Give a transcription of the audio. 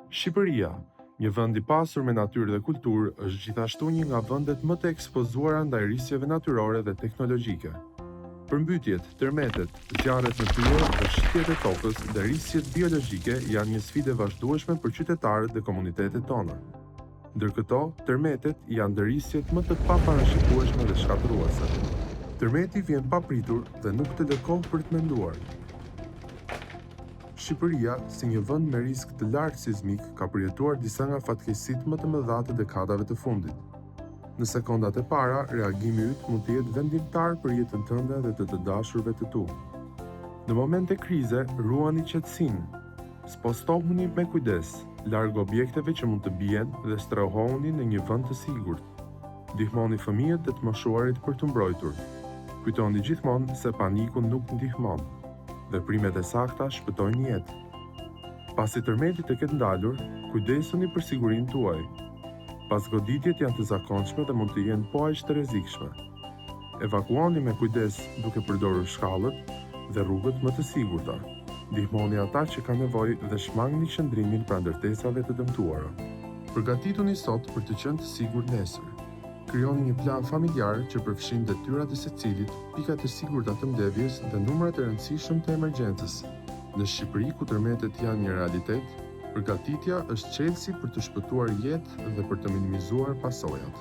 Shqipëria, një vend i pasur me natyrë dhe kulturë, është gjithashtu një nga vendet më të ekspozuara ndaj rrisjeve natyrore dhe teknologjike. Përmbytjet, tërmetet, zjarret në krye dhe shitjet e tokës dhe rrisjet biologjike janë një sfidë e vazhdueshme për qytetarët dhe komunitetet tona. Ndër këto, tërmetet janë ndër rrisjet më të paparashikueshme dhe shkatërruese. Tërmeti vjen papritur dhe nuk të lë kohë për të menduar. Shqipëria, si një vend me risk të lartë sismik, ka përjetuar disa nga fatkeqësitë më të mëdha të dekadave të fundit. Në sekondat e para, reagimi yt mund të jetë vendimtar për jetën tënde dhe të dashurve të tu. Në momente krize, ruani qetësinë. Spostohuni me kujdes, larg objekteve që mund të bien dhe strehoni në një vend të sigurt. Ndihmoni fëmijët dhe të moshuarit për të mbrojtur. Kujtoni gjithmonë se paniku nuk ndihmon. Veprimet e sakta shpëtojnë jetë. Pasi tërmeti të ketë ndalur, kujdesuni për sigurinë tuaj. Pas goditjet janë të zakonshme dhe mund të jenë po aq të rrezikshme. Evakuoni me kujdes duke përdorur shkallët dhe rrugët më të sigurta. Ndihmoni ata që kanë nevojë dhe shmangni qëndrimin pranë ndërtesave të dëmtuara. Përgatituni sot për të qenë të sigurt nesër. Krijoni një plan familjar që përfshin detyrat e secilit, pikat e sigurta të mbledhjes dhe numrat e rëndësishëm të emergjencës. Në Shqipëri, ku tërmetet janë një realitet, përgatitja është çelësi për të shpëtuar jetë dhe për të minimizuar pasojat.